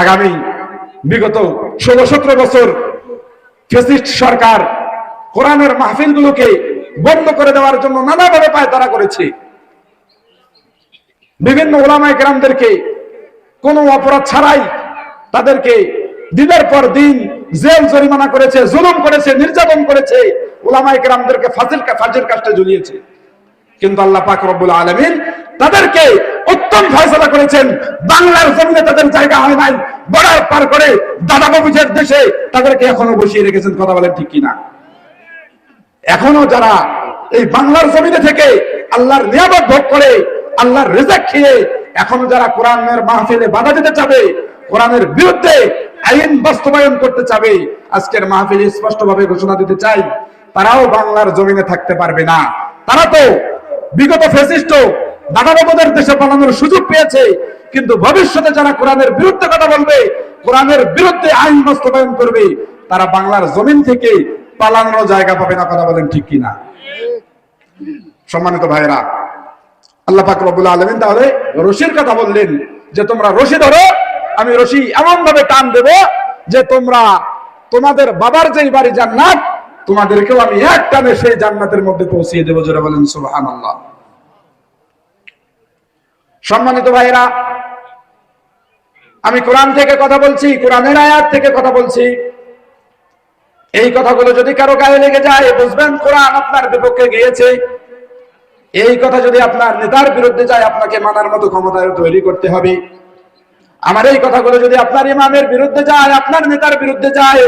আগামী বিগত 16-17 বছর ফ্যাসিস্ট সরকার কোরআনের মাহফিলগুলোকে বন্ধ করে দেওয়ার জন্য নানাভাবে পায়তারা করেছে। বিভিন্ন উলামায়ে কেরামদেরকে কোনো অপরাধ ছাড়াই তাদেরকে দিনের পর দিন জেল জরিমানা করেছে, জুলুম করেছে, নির্যাতন করেছে, উলামায়ে কেরামদেরকে ফাঁসির কাস্টে ঝুলিয়েছে। কিন্তু আল্লাহ পাক রব্বুল আলামিন তাদেরকে উত্তম ফয়সালা করেছেন। বাংলার জমিনে তাদের জায়গা হয় নাই, বর্ডার পার করে দাদা বাবুজের দেশে তাদেরকে এখনো বসিয়ে রেখেছেন। কথা বলেন ঠিক কিনা? এখনো যারা এই বাংলার জমিনে থেকে আল্লাহর নিয়ামত ভোগ করে, আল্লাহর রিজিক খেয়ে এখনো যারা কোরআনের মাহফিলে বাধা দিতে চাবে, কোরআনের বিরুদ্ধে আইন বাস্তবায়ন করতে চাবে, আজকের মাহফিলে স্পষ্টভাবে ঘোষণা দিতে চাই, তারাও বাংলার জমিনে থাকতে পারবে না। তারা তো বিগত ফ্যাসিস্ট দাদাবাবুদের দেশে পালানোর সুযোগ পেয়েছে, কিন্তু ভবিষ্যতে যারা কোরআনের বিরুদ্ধে কথা বলবে, কোরআনের বিরুদ্ধে আইন বাস্তবায়ন করবে, তারা বাংলার জমিন থেকে পালানোর জায়গা পাবে না। কথা বলেন ঠিক কিনা? সম্মানিত ভাইরা, আল্লাহ পাক রব্বুল আলামিন তাহলে রশির কথা বললেন যে তোমরা রশি ধরো, আমি রশি এমন ভাবে টান দেব যে তোমরা তোমাদের বাবার যেই বাড়ি জান্নাত, তোমাদেরকেও আমি এক টানে সেই জান্নাতের মধ্যে পৌঁছিয়ে দেব। জোরে বলেন সুবহানাল্লাহ। সম্মানিত ভাইরা, আমি কোরআন থেকে কথা বলছি, কোরআনের আয়াত থেকে কথা বলছি। এই কথাগুলো যদি কারো গায়ে লেগে যায়, বুঝবেন কোরআন আপনার বিপক্ষে গিয়েছে। এই কথা যদি আপনার নেতার বিরুদ্ধে যায়, আপনাকে মানার মতো ক্ষমতা তৈরি করতে হবে। আমার এই কথাগুলো যদি আপনার ইমামের বিরুদ্ধে যায়, আপনার নেতার বিরুদ্ধে যায়,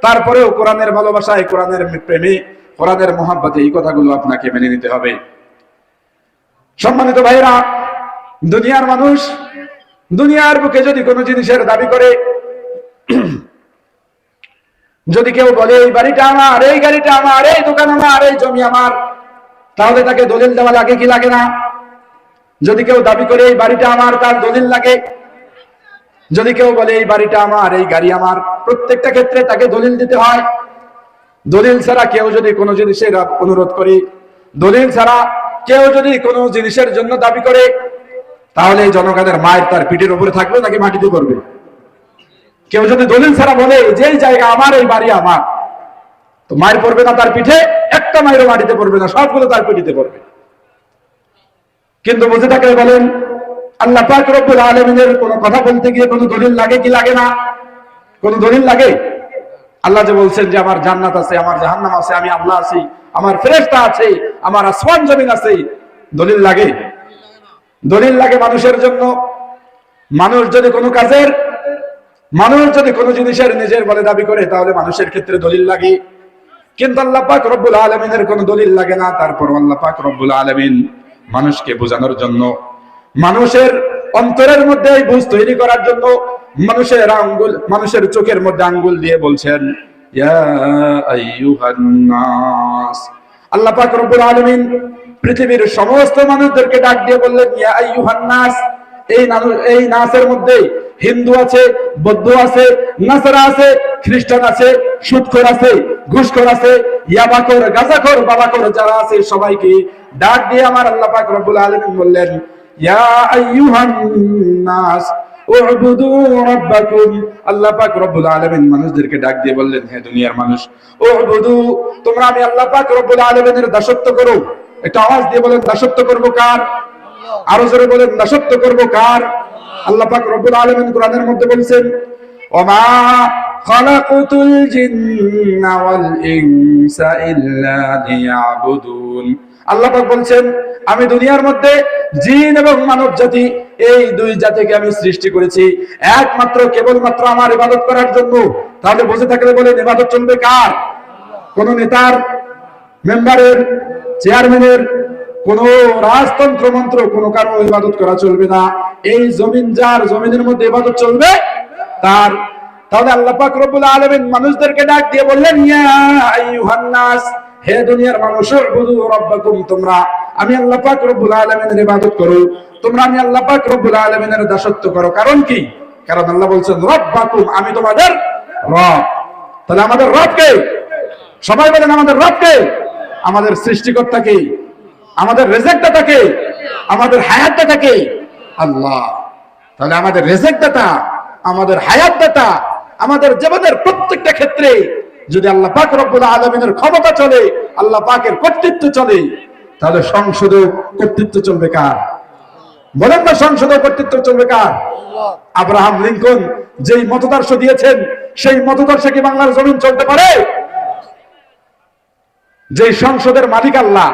তারপরেও কোরআনের ভালোবাসায়, কোরআনের প্রেমে, কোরআনের মহব্বতে এই কথাগুলো আপনাকে মেনে নিতে হবে। সম্মানিত ভাইরা, দুনিয়ার মানুষ দুনিয়ার বুকে যদি কোনো জিনিসের দাবি করে, যদি কেউ বলে এই বাড়িটা আমার, এই গাড়িটা আমার, এই দোকান আমার, এই জমি আমার, তাহলে তাকে দলিল দেওয়া লাগে কি লাগে না? যদি কেউ দাবি করে এই বাড়িটা আমার, তার দলিল লাগে। যদি কেউ বলে এই বাড়িটা আমার, এই গাড়ি আমার, প্রত্যেকটা ক্ষেত্রে তাকে দলিল দিতে হয়। দলিল ছাড়া কেউ যদি কোনো জিনিসের অনুরোধ করে, দলিল ছাড়া কেউ যদি কোনো জিনিসের জন্য দাবি করে, তাহলে জনগণের মায়ের তার পিঠের উপরে থাকবে নাকি মাটিতে পড়বে? কেউ যদি দলিল ছাড়া বলে যে এই জায়গা আমার, এই বাড়ি আমার, তো মায়ের পড়বে না তার পিঠে? একটা মায়েরও মাটিতে পড়বে না, সবগুলো তার পিঠিতে পড়বে। কিন্তু বুঝে থাকলে বলেন, আল্লাহ পাক রব্বুল আলামিনের কোনো কথা বলতে গিয়ে কোনো দলিল লাগে কি লাগে না? কোনো দলিল লাগে? আল্লাহ যে বলছেন যে আমার জান্নাত আছে, আমার জাহান্নাম আছে, আমি আল্লাহ আছি, আমার ফেরেশতা আছে, আমার আসমান জমিন আছে, দলিল লাগে? দলিল লাগে মানুষের জন্য। মানুষ যদি কোনো কাজের, মানুষ যদি কোনো জিনিসের নিজের বলে দাবি করে, তাহলে মানুষের ক্ষেত্রে দলিল লাগে। কিন্তু আল্লাহ পাক রব্বুল আলামিনের কোনো দলিল লাগে না। তারপর আল্লাহ পাক রব্বুল আলামিন মানুষকে বোঝানোর জন্য, মানুষের অন্তরের মধ্যে এই বুঝ তৈরি করার জন্য মানুষের চোখের মধ্যে আঙ্গুল দিয়ে বলছেন, ইয়া আইয়ুহান নাস। আল্লাহ পাক রব্বুল আলামিন পৃথিবীর সমস্ত মানুষদেরকে ডাক দিয়ে বললেন, ইয়া আইয়ুহান নাস। এই নাসের মধ্যে হিন্দু আছে, বৌদ্ধ আছে, নাসারা আছে, খ্রিস্টান আছে, সুদখোর আছে, ঘুষখোর আছে, ইয়াবাখোর, গাঁজাখোর, বাবাখোর যারা আছে, সবাইকে ডাক দিয়ে আমার আল্লাহ পাক রব্বুল আলামিন বললেন, ইয়া আইয়ুহান নাস উবুদু রাব্বাকুম। আল্লাহ পাক রব্বুল আলামিন মানুষদেরকে ডাক দিয়ে বললেন, হে দুনিয়ার মানুষ, উবুদু, তোমরা আমি আল্লাহ পাক রব্বুল আলামিনের দাসত্ব করো। একটা আওয়াজ দিয়ে বলেন, দাসত্ব করব কার? আরো জোরে বলেন, দাসত্ব করব কার? আল্লাহ পাক রব্বুল আলামিন কোরআনের মধ্যে বলছেন, ওমা খালাকুতুল জিন্না ওয়াল ইনসা ইল্লা লিয়াবুদুন। আল্লাহ পাক বলছেন, আমি দুনিয়ার মধ্যে জিন এবং মানব জাতি, এই দুই জাতিকে আমি সৃষ্টি করেছি একমাত্র কেবলমাত্র আমার ইবাদত করার জন্য। তাহলে বুঝে থাকলে বলেন, ইবাদত চলবে কার? কোন নেতার, মেম্বারের, চেয়ারম্যানের, কোন রাজতন্ত্র মন্ত্র, কোন কারো ইবাদত করা চলবে না। এই জমিন যার, জমিনের মধ্যে ইবাদত চলবে তার। তাহলে আল্লাহ পাক রব্বুল আলামিন মানুষদেরকে ডাক দিয়ে বললেন, ইয়া আইয়ুহান নাস, হে দুনিয়ার মানুষ, উবুদু রাব্বাকুম, তোমরা আমি আল্লাহ পাক রব্বুল আলামিনের ইবাদত করো, তোমরা আমি আল্লাহ পাক রব্বুল আলামিনের দাসত্ব করো। কারণ কি? কারণ আল্লাহ বলছেন, রাব্বাকুম, আমি তোমাদের রব। তাহলে আমাদের রব কে? সবাই বলেন, আমাদের রব কে? আমাদের সৃষ্টিকর্তা কে? আমাদের রিজিকদাতা কে? আমাদের হায়াতদাতা কে? আল্লাহ। তাহলে আমাদের রিজিকদাতা, আমাদের হায়াত দাতা, আমাদের জীবনের প্রত্যেকটা ক্ষেত্রে যদি আল্লাহ পাক রব্বুল আলামিনের ক্ষমতা চলে, আল্লাহ পাকের কর্তৃত্ব চলে, তাহলে সংসদে কর্তৃত্ব চলবে কার? বলেন না, সংসদে কর্তৃত্ব চলবে কার? আব্রাহাম লিঙ্কন যেই মতদর্শ দিয়েছেন, সেই মতদর্শে কি বাংলার জমিন চলতে পারে? যেই সংসদের মালিক আল্লাহ,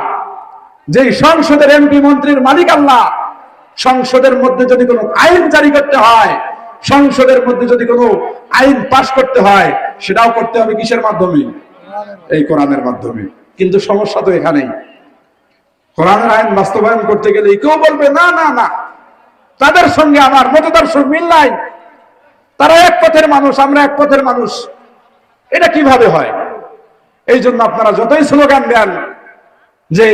যেই সংসদের এমপি মন্ত্রীর মালিক আল্লাহ, সংসদের মধ্যে যদি কোনো আইন জারি করতে হয়, সংসদের মধ্যে যদি কোনো আইন পাশ করতে হয়, সেটাও করতে হবে কিসের মাধ্যমে? এই কোরআনের মাধ্যমে। কিন্তু সমস্যা তো এখানেই, কোরআনের আইন বাস্তবায়ন করতে গেলে কেউ বলবে না না না, তাদের সঙ্গে আমার মতদর্শ মিল নাই, তারা এক পথের মানুষ, আমরা এক পথের মানুষ। এটা কিভাবে হয়? এই জন্য আপনারা যতই স্লোগান দেন যে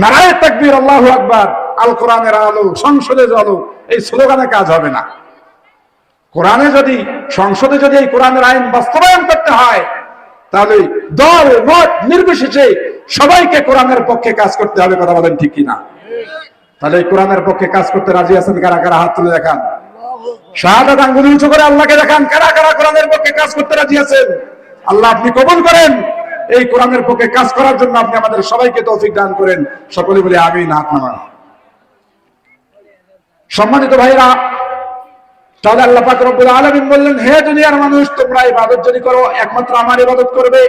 নারায়ে তাকবীর, আল্লাহু আকবার, আল কোরআনের আলো, সংসদে আলো, এই স্লোগানে কাজ হবে না। কোরআনে যদি, সংসদে যদি এই কোরআনের আইন বাস্তবায়ন করতে হয়, তাহলে দল মত নির্বিশেষে সবাইকে কোরআনের পক্ষে কাজ করতে হবে। কথা বলেন ঠিক কিনা? তাহলে এই কোরআনের পক্ষে কাজ করতে রাজি আছেন কারা কারা? হাত তুলে দেখান। শাহাদাত আঙ্গুল উঁচু করে আল্লাহকে দেখান, কারা কারা কোরআনের পক্ষে কাজ করতে রাজি আছেন? আল্লাহ আপনি কবুল করেন, এই কোরআনের পক্ষে কাজ করার জন্য আপনি আমাদের সবাইকে তৌফিক দান করেন। সকলে বলে আমিন। হাত নামান। সম্মানিত ভাইরা, তাহলে আল্লাহ পাক রব্বুল আলামিন বললেন, হে দুনিয়ার মানুষ, তোমরা ইবাদত যদি করো, একমাত্র আমার ইবাদত করবে।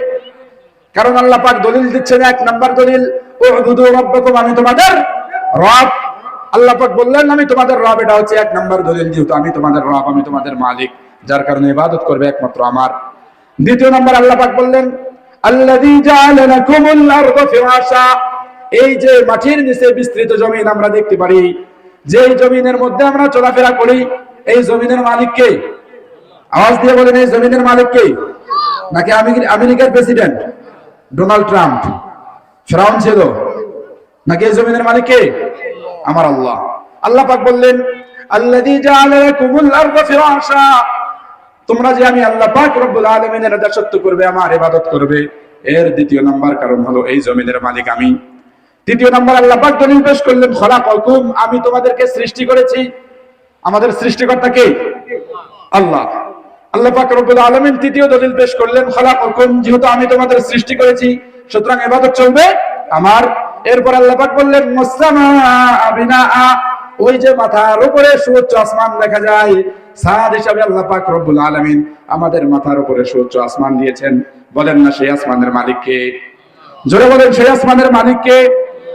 কারণ আল্লাহ পাক দলিল দিচ্ছেন, এক নাম্বার দলিল, উবুদু রাব্বাকুম, আমি তোমাদের রব। আল্লাহ পাক বললেন আমি তোমাদের রব, এটা হচ্ছে এক নাম্বার দলিল, যেহেতু আমি তোমাদের রব, আমি তোমাদের মালিক, যার কারণে ইবাদত করবে একমাত্র আমার। দ্বিতীয় নাম্বার আল্লাহ পাক বললেন, আল্লাযী জাআলা লাকুমুল আরদা ফিরাশা, এই যে মাটির নিচে বিস্তৃত জমিন আমরা দেখতে পারি, যেই জমিনের মধ্যে আমরা চলাফেরা করি, এই জমিনের মালিক কে? আওয়াজ দিয়ে বলেন, এই জমিনের মালিক কে? নাকি আমেরিকার প্রেসিডেন্ট ডোনাল্ড ট্রাম্প, ফিরাউন ছিল? নাকি এই জমিনের মালিক কে? আমার আল্লাহ। আল্লাহ পাক বললেন, আল্লাযী জাআলা লাকুমুল আরদা ফিরাশা, তোমরা যে আমি আল্লাহ পাক রব্বুল আলামিনের দাসত্ব করবে, আমার ইবাদত করবে, এর দ্বিতীয় নাম্বার কারণ হলো এই জমিনের মালিক আমি। তৃতীয় নাম্বার আল্লাহ পাক দলিল পেশ করলেন, খলাকাকুম, আমি তোমাদেরকে সৃষ্টি করেছি। আমাদের সৃষ্টিকর্তা কে? আল্লাহ। আল্লাহ পাক রব্বুল আলামিন তৃতীয় দলিল পেশ করলেন, খলাকাকুম, যেহেতু আমি তোমাদের সৃষ্টি করেছি, সুতরাং ইবাদত চলবে আমার। এরপর আল্লাহ পাক বললেন, মুসসামাআ বিনাআ, ওই যে মাথার উপরে সুউচ্চ আসমান দেখা যায়, ছাদ হিসাবে আল্লাহ পাক রব্বুল আলামিন আমাদের মাথার উপরে সুউচ্চ আসমান দিয়েছেন। বলেন না, সেই আসমানের মালিক কে? জোরে বলেন, সেই আসমানের মালিক কে?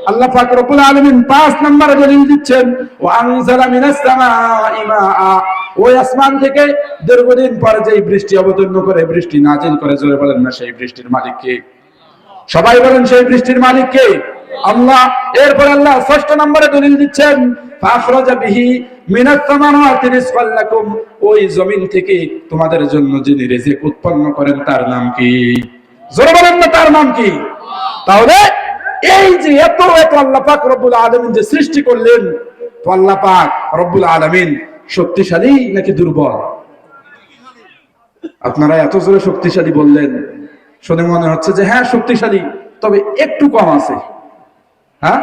আল্লাহ পাক রব্বুল আলামিন 5 নম্বরে দলিল দিচ্ছেন, ওয়া আনজালা মিনাস সামাঈ মাআ, ওই আসমান থেকে দীর্ঘদিন পর যেই বৃষ্টি অবতীর্ণ করে, বৃষ্টি নাজিল করে, জোরে বলেন না, সেই বৃষ্টির মালিক কে? সবাই বলেন, সেই বৃষ্টির মালিক কে? আল্লাহ। এরপর আল্লাহ 6 নম্বরে দলিল দিচ্ছেন, ফাখরাজা বিহি মিনাস সামারাতি রিজকাল লাকুম, ওই জমিন থেকে তোমাদের জন্য যিনি রিজিক উৎপন্ন করেন তার নাম কি? জোরে বলেন না, তার নাম কি? তাহলে এই যে এত এত আল্লাহ পাক রব্বুল আলামিন যে সৃষ্টি করলেন, তো আল্লাহ পাক রব্বুল আলামিন শক্তিশালী নাকি দুর্বল? আপনারা এত জোরে শক্তিশালী বললেন, শুনে মনে হচ্ছে যে হ্যাঁ শক্তিশালী, তবে একটু কম আছে। হ্যাঁ,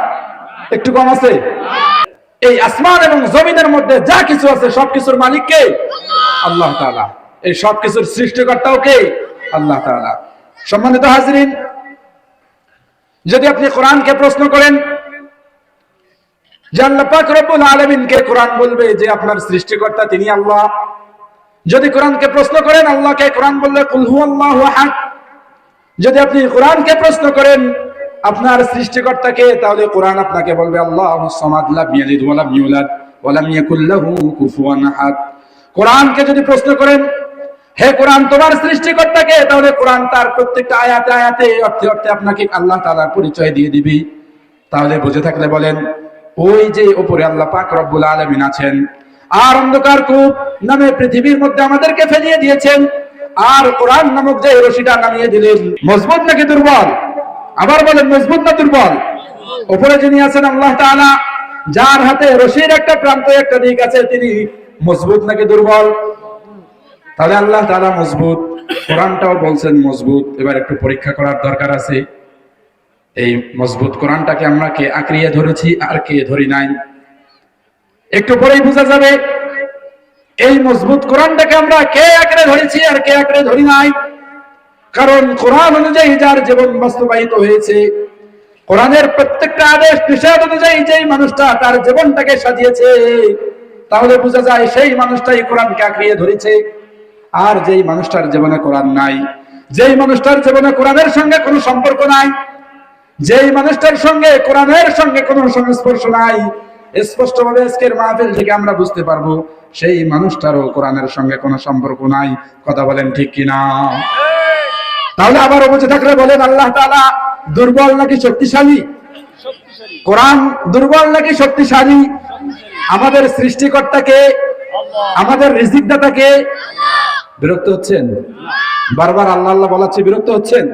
একটু কম আছে। এই আসমান এবং জমিনের মধ্যে যা কিছু আছে সবকিছুর মালিক কে? আল্লাহ তাআলা। এই সবকিছুর সৃষ্টিকর্তাও কে? আল্লাহ তাআলা। সম্মানিত হাজিরিন, যদি আপনি কোরআনকে প্রশ্ন করেন যে আল্লাহ পাক রব্বুল আলামিনকে, কোরআন বলবে যে আপনার সৃষ্টিকর্তা তিনি আল্লাহ। যদি কোরআনকে প্রশ্ন করেন আল্লাহকে, কোরআন বলবে কুল হুয়াল্লাহু আহাদ। যদি আপনি কোরআনকে প্রশ্ন করেন আপনার সৃষ্টিকর্তাকে, তাহলে কোরআন আপনাকে বলবে আল্লাহুস সামাদ, লাম ইয়ালিদ ওয়া লাম ইউলাদ ওয়া লাম ইয়াকুল লাহু কুফুয়ান আহাদ। কোরআনকে যদি প্রশ্ন করেন, হে কোরআন তোমার সৃষ্টিকর্তাকে, তাহলে কোরআন তার প্রত্যেকটা আয়াতে আয়াতে অর্থে অর্থে আপনাকে আল্লাহ তাআলার পরিচয় দিয়ে দিবি। তাহলে বুঝে থাকলে বলেন, ওই যে উপরে আল্লাহ পাক রব্বুল আলামিন আছেন, আর অন্ধকার কূপ নামে পৃথিবীর মধ্যে আমাদেরকে ফেলিয়ে দিয়েছেন, আর কোরআন নামক যে রশিটা নামিয়ে দিলেন, মজবুত নাকি দুর্বল? আবার বলেন, মজবুত না দুর্বল? উপরে যিনি আছেন আল্লাহ তাআলা, যার হাতে রশির একটা প্রান্ত একটা দিক আছে, তিনি মজবুত নাকি দুর্বল? তাহলে আল্লাহ তাআলা মজবুত, কোরআনটাও বলছেন মজবুত। এবার একটু পরীক্ষা করার দরকার আছে, এই মজবুত কোরআনটাকে আমরা কে আঁকড়িয়ে ধরেছি আর কে ধরি নাই। একটু পরেই বোঝা যাবে। এই মজবুত কোরআনটাকে আমরা কে আঁকড়ে ধরেছি আর কে আঁকড়ে ধরি নাই? কারণ কোরআন অনুযায়ী যার জীবন বাস্তবায়িত হয়েছে, কোরআনের প্রত্যেকটা আদেশ নিষেধ অনুযায়ী যেই মানুষটা তার জীবনটাকে সাজিয়েছে, তাহলে বোঝা যায় সেই মানুষটাই কোরআনকে আঁকড়িয়ে ধরেছে। আর যেই মানুষটার জীবনে কোরআন নাই, যেই মানুষটার জীবনে কোরআনের সঙ্গে কোনো সম্পর্ক নাই, যেই মানুষটার সঙ্গে কোরআনের সঙ্গে কোনো সংস্পর্শ নাই, স্পষ্টভাবে আজকের মাহফিল থেকে আমরা বুঝতে পারবো সেই মানুষটারও কোরআনের সঙ্গে কোনো সম্পর্ক নাই। কথা বলেন ঠিক কিনা? তাহলে আবার বুঝে থাকলে বলেন, আল্লাহ তাআলা দুর্বল নাকি শক্তিশালী? কোরআন দুর্বল নাকি শক্তিশালী? আমাদের সৃষ্টিকর্তাকে, আমাদের রিজিকদাতাকে। বিরক্ত হচ্ছেন? বারবার আল্লাহ আল্লাহ বলাচ্ছি, বিরক্ত হচ্ছেন?